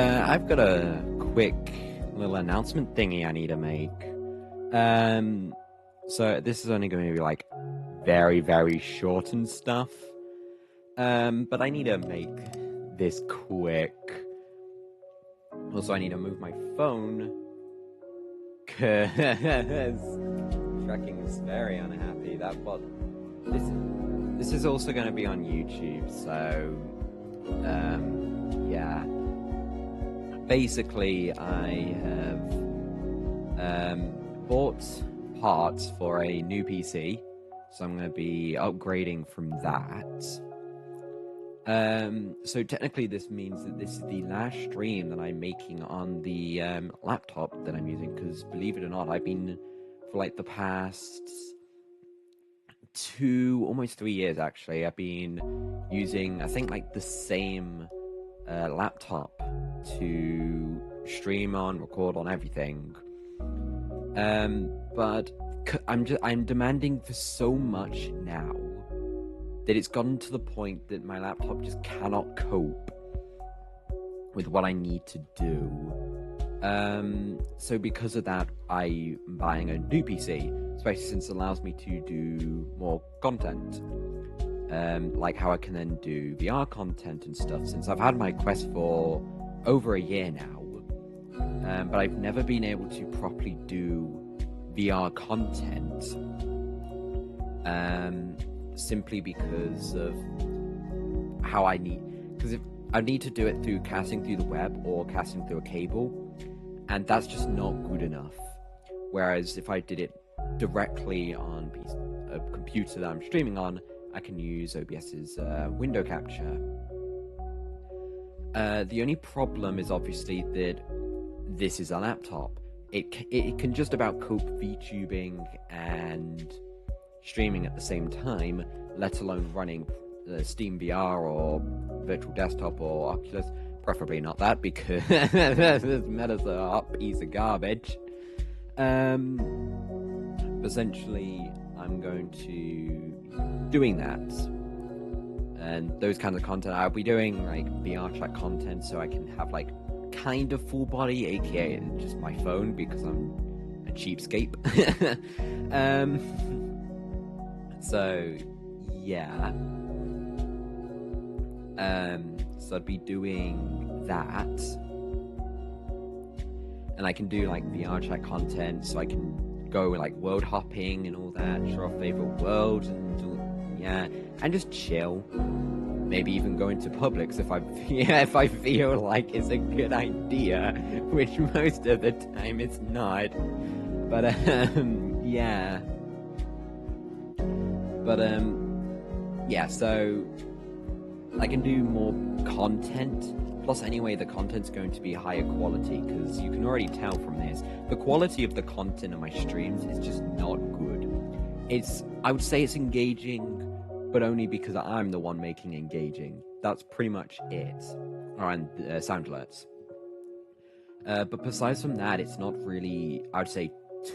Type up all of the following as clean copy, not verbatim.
I've got a quick little announcement thingy I need to make. So this is only going to be like very, very short and stuff. But I need to make this quick. Also, I need to move my phone because tracking is very unhappy. This is also going to be on YouTube, so yeah. Basically, I have bought parts for a new PC, so I'm going to be upgrading from that. So technically this means that this is the last stream that I'm making on the laptop that I'm using, because believe it or not, I've been, for like the past almost 3 years actually, I've been using, I think, like the same laptop to stream on, record on, everything. But I'm demanding for so much now that it's gotten to the point that my laptop just cannot cope with what I need to do. So because of that, I'm buying a new PC, especially since it allows me to do more content. Like how I can then do VR content and stuff, since I've had my Quest for over a year now. But I've never been able to properly do VR content. Simply because of how because if I need to do it through casting through the web or casting through a cable, and that's just not good enough. Whereas if I did it directly on a computer that I'm streaming on, I can use OBS's window capture. The only problem is obviously that this is a laptop. It can just about cope VTubing and streaming at the same time, let alone running Steam VR or Virtual Desktop or Oculus. Preferably not that, because this meta's a hot piece of garbage. Essentially, I'm going to be doing that. And those kinds of content, I'll be doing like VR chat content, so I can have like kind of full body, aka just my phone, because I'm a cheapskate. So yeah. So I'd be doing that, and I can do like VR chat content, so I can go like world hopping and all that, show off favorite worlds and just chill. Maybe even go into Publix if I feel like it's a good idea, which most of the time it's not. But yeah. But yeah, so I can do more content. Plus, anyway, the content's going to be higher quality, because you can already tell from this, the quality of the content of my streams is just not good. I would say it's engaging, but only because I'm the one making engaging. That's pretty much it. And sound alerts. But besides from that, it's not really, I would say,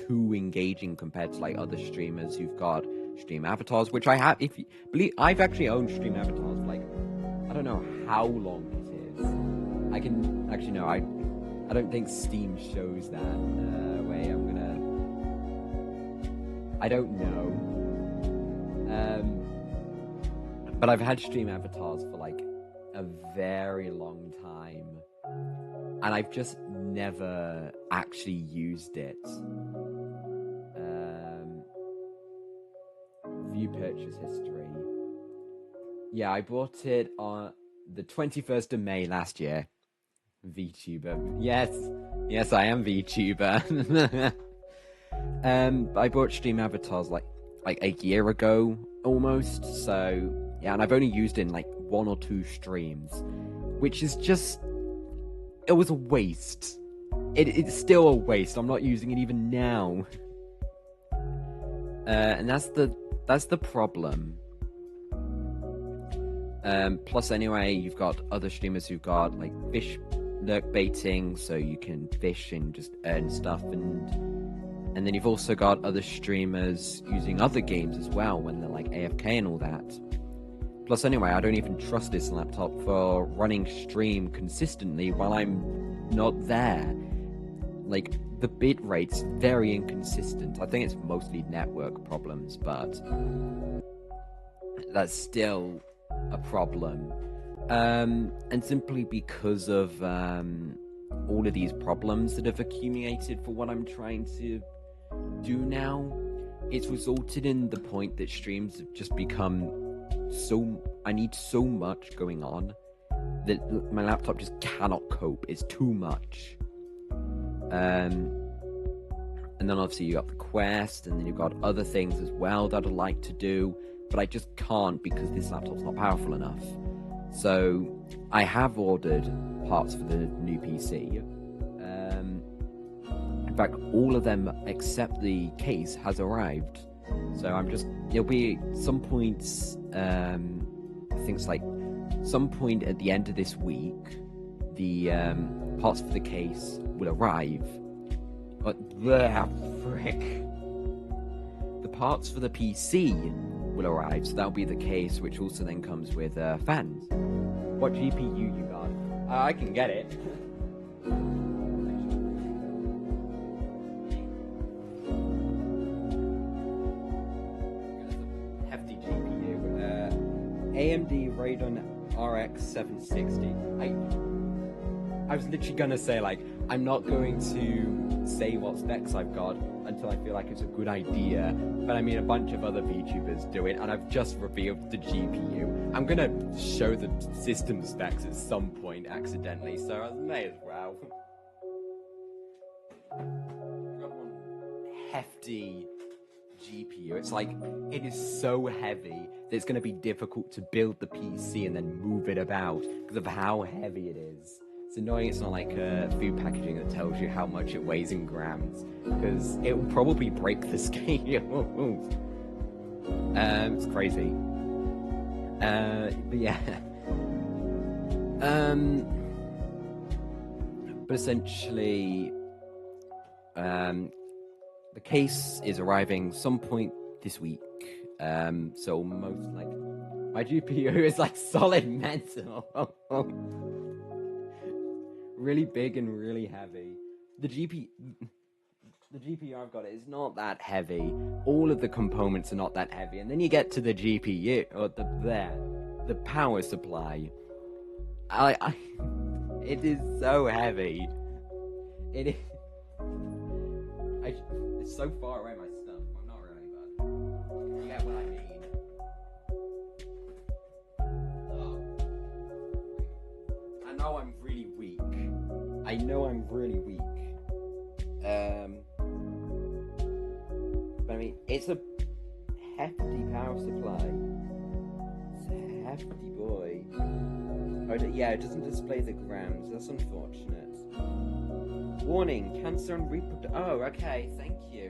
too engaging compared to like other streamers who've got stream avatars, which I have. If you believe, I've actually owned stream avatars for like, I don't know how long it is. I can actually no, I don't think Steam shows that. Wait, I don't know. But I've had stream avatars for like a very long time, and I've just never actually used it. View purchase history. Yeah, I bought it on the 21st of May last year. VTuber. Yes, I am VTuber. I bought stream avatars like a year ago almost. So yeah, and I've only used it in like 1 or 2 streams, which is just, it was a waste. It's still a waste. I'm not using it even now. And that's the problem. Plus, anyway, you've got other streamers who've got like fish lurk baiting, so you can fish and just earn stuff, and then you've also got other streamers using other games as well when they're like AFK and all that. Plus, anyway, I don't even trust this laptop for running stream consistently while I'm not there. Like, the bit rate's very inconsistent. I think it's mostly network problems, but that's still a problem. And simply because of all of these problems that have accumulated for what I'm trying to do now, it's resulted in the point that streams have just become I need so much going on that my laptop just cannot cope. It's too much. And then obviously you got the Quest, and then you've got other things as well that I'd like to do, but I just can't because this laptop's not powerful enough. So I have ordered parts for the new PC. In fact, all of them except the case has arrived. So it'll be some points, I think it's like some point at the end of this week, the parts for the case will arrive. But frick. The parts for the PC will arrive, so that'll be the case, which also then comes with fans. What GPU you got? I can get it. Hefty GPU. AMD Radeon RX 760. I was literally gonna say, like, I'm not going to say what specs I've got until I feel like it's a good idea, but I mean, a bunch of other VTubers do it, and I've just revealed the GPU. I'm gonna show the system specs at some point accidentally, so I may as well. I've got one hefty GPU. It's like, it is so heavy that it's gonna be difficult to build the PC and then move it about because of how heavy it is. It's annoying it's not like food packaging that tells you how much it weighs in grams, because it will probably break the scale. It's crazy. But yeah. But essentially, the case is arriving some point this week. So most like my GPU is like solid metal. Really big and really heavy. The GPU I've got is not that heavy. All of the components are not that heavy, and then you get to the GPU or the power supply. It is so heavy. It is. It's so far away my stuff. I'm not really, but you get what I mean. I know I'm really weak. But I mean, it's a hefty power supply. It's a hefty boy. Yeah, it doesn't display the grams. That's unfortunate. Warning: cancer and reproductive. Oh, okay. Thank you.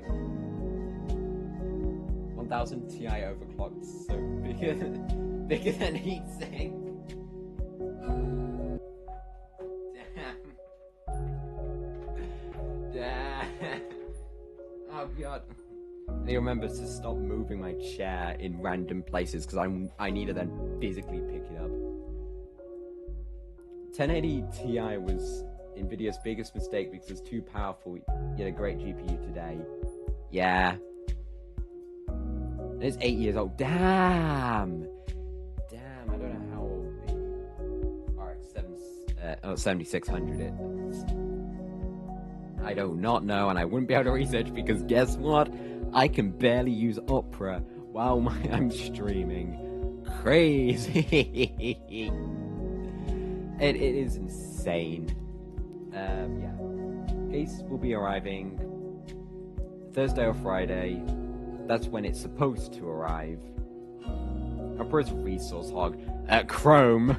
1000 Ti overclocked, so bigger than heatsink. Oh god. I need to remember to stop moving my chair in random places because I need to then physically pick it up. 1080 Ti was Nvidia's biggest mistake because it's too powerful. You had a great GPU today. Yeah. And it's 8 years old. Damn, I don't know how old the RX 7600 is. I do not know, and I wouldn't be able to research because guess what? I can barely use Opera while I'm streaming. Crazy. It is insane. Yeah. Case will be arriving Thursday or Friday. That's when it's supposed to arrive. Opera's resource hog. Chrome.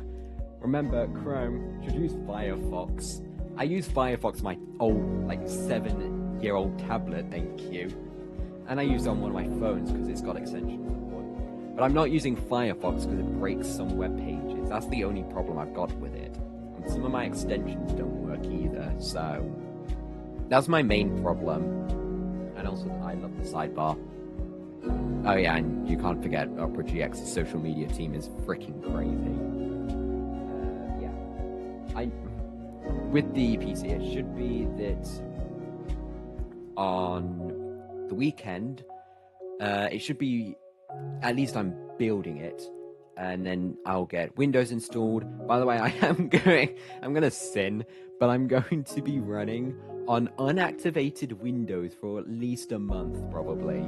Remember, Chrome should use Firefox. I use Firefox on my old, like, 7-year-old tablet, thank you. And I use it on one of my phones because it's got extension support. But I'm not using Firefox because it breaks some web pages. That's the only problem I've got with it. And some of my extensions don't work either, so that's my main problem. And also, I love the sidebar. Oh yeah, and you can't forget Opera GX's social media team is freaking crazy. Yeah, with the PC, it should be that on the weekend, it should be, at least I'm building it, and then I'll get Windows installed. By the way, I'm gonna sin, but I'm going to be running on unactivated Windows for at least a month, probably.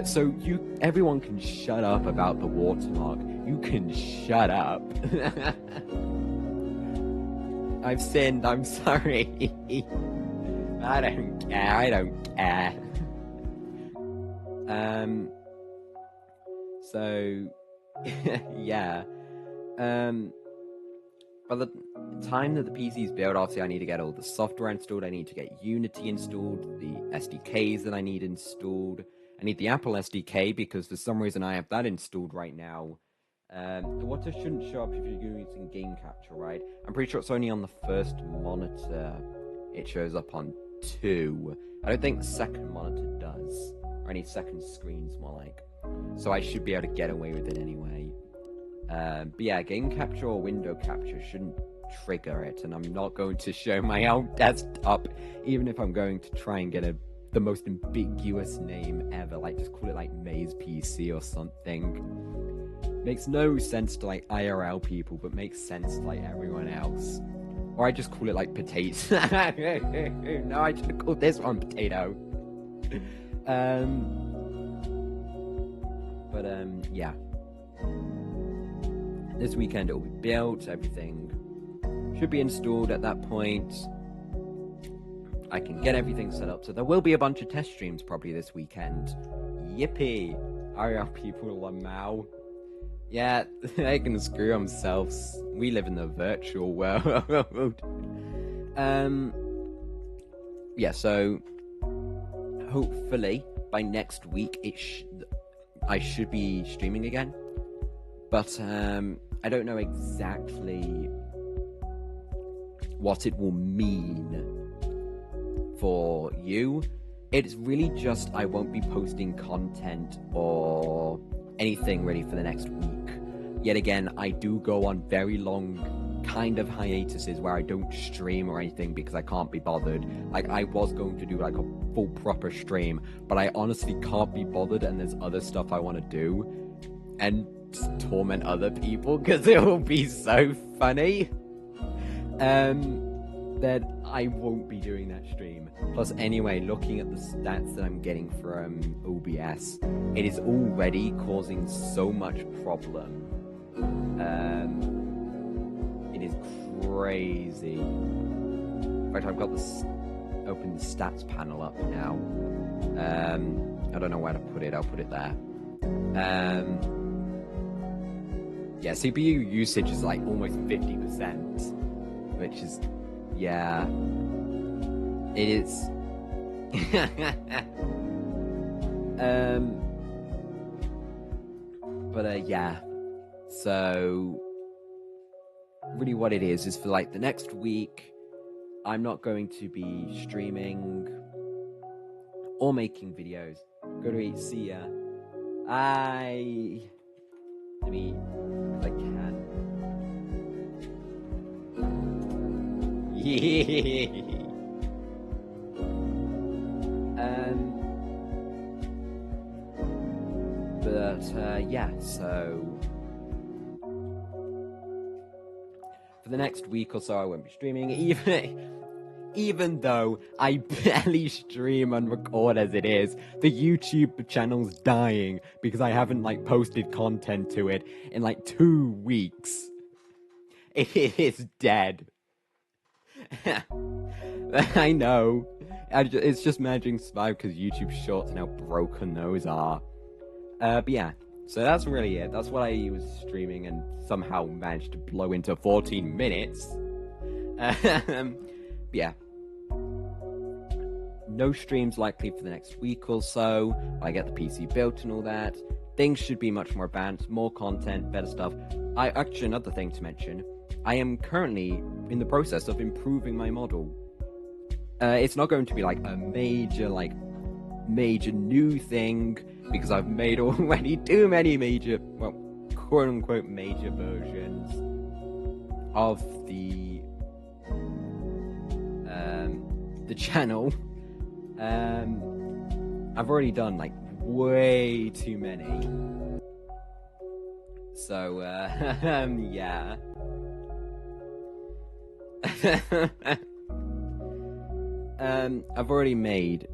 So everyone can shut up about the watermark. You can shut up. I've sinned, I'm sorry. I don't care. So, yeah. By the time that the PC's built, obviously I need to get all the software installed, I need to get Unity installed, the SDKs that I need installed. I need the Apple SDK because for some reason I have that installed right now. The water shouldn't show up if you're using game capture, right? I'm pretty sure it's only on the first monitor it shows up on 2. I don't think the second monitor does, or any second screens more like. So I should be able to get away with it anyway. But yeah, game capture or window capture shouldn't trigger it, and I'm not going to show my own desktop, even if I'm going to try and get the most ambiguous name ever, like just call it like Maze PC or something. Makes no sense to like IRL people, but makes sense to like everyone else. Or I just call it like Potato. No, I should call this one Potato. Yeah. This weekend it will be built, everything should be installed at that point. I can get everything set up, so there will be a bunch of test streams probably this weekend. Yippee! IRL people lamau. Yeah, they can screw themselves. We live in the virtual world. Yeah, so hopefully by next week I should be streaming again. But I don't know exactly what it will mean for you. It's really just I won't be posting content or anything really for the next week. Yet again, I do go on very long kind of hiatuses where I don't stream or anything because I can't be bothered. Like, I was going to do like a full proper stream, but I honestly can't be bothered, and there's other stuff I want to do and torment other people because it will be so funny. That I won't be doing that stream. Plus, anyway, looking at the stats that I'm getting from OBS, it is already causing so much problem. It is crazy. In fact, I've got open the stats panel up now. I don't know where to put it. I'll put it there. Yeah, CPU usage is like almost 50%, which is, yeah, it is. Yeah, so really what it is for like the next week, I'm not going to be streaming or making videos. Go to eat, see ya. I mean, I can. Yeah. Yeah, so for the next week or so I won't be streaming, even though I barely stream and record as it is. The YouTube channel's dying because I haven't like posted content to it in like 2 weeks. It is dead. I know. It's just managing to survive because YouTube Shorts and how broken those are. But yeah, so that's really it. That's what I was streaming and somehow managed to blow into 14 minutes. Yeah. No streams likely for the next week or so. I get the PC built and all that. Things should be much more advanced, more content, better stuff. Actually, another thing to mention, I am currently in the process of improving my model. It's not going to be like a major new thing. because I've made already too many major, well, quote-unquote major versions of the channel. I've already done like way too many. So yeah. I've already made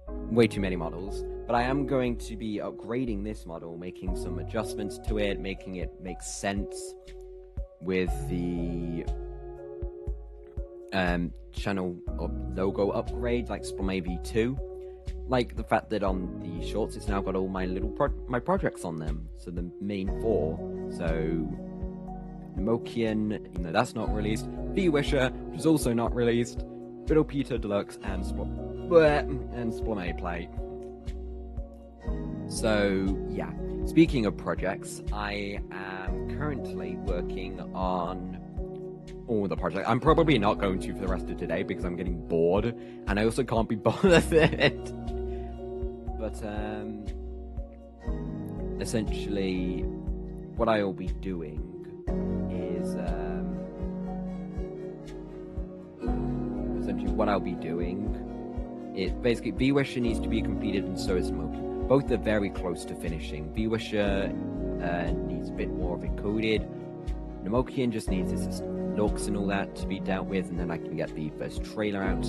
way too many models, but I am going to be upgrading this model, making some adjustments to it, making it make sense with the channel logo upgrade, like Splame V2, like the fact that on the shorts it's now got all my little projects on them. So the main 4, so Nemokian, that's not released, vwisher, which is also not released, vtuber Deluxe, and Splame Play. So yeah, speaking of projects, I am currently working on all the projects. I'm probably not going to for the rest of today because I'm getting bored, and I also can't be bothered with it. But essentially, what I will be doing is basically vwisher needs to be completed, and so is Nemokian. Both are very close to finishing. vwisher needs a bit more of it coded. Nemokian just needs its looks and all that to be dealt with, and then I can get the first trailer out.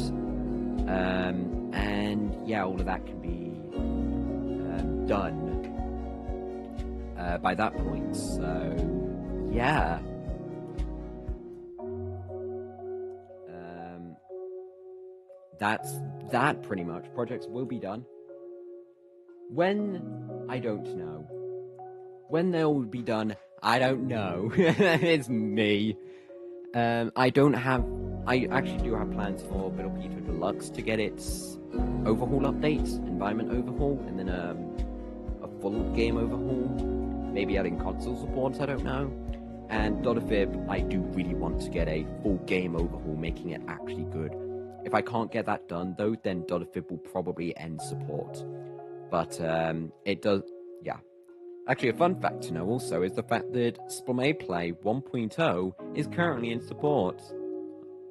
And yeah, all of that can be done by that point. So yeah. That's that pretty much. Projects will be done. When? I don't know. When they'll be done, I don't know. It's me. I actually do have plans for vtuber Deluxe to get its overhaul updates, environment overhaul, and then a full game overhaul. Maybe adding console support, I don't know. And vtuberen, I do really want to get a full game overhaul, making it actually good. If I can't get that done, though, then vtuber will probably end support. But it does, yeah. Actually, a fun fact to know also is the fact that Splame Play 1.0 is currently in support.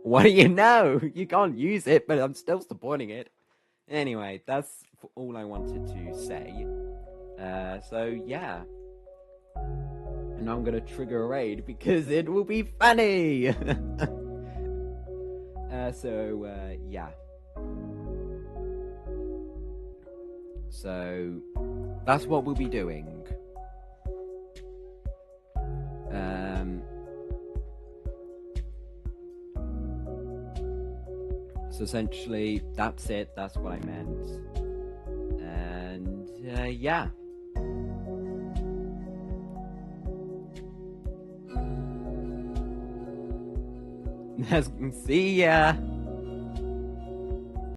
What do you know? You can't use it, but I'm still supporting it. Anyway, that's all I wanted to say. So, yeah. And now I'm going to trigger a raid because it will be funny! Yeah. So, that's what we'll be doing. So essentially, that's it. That's what I meant. And, yeah. See ya!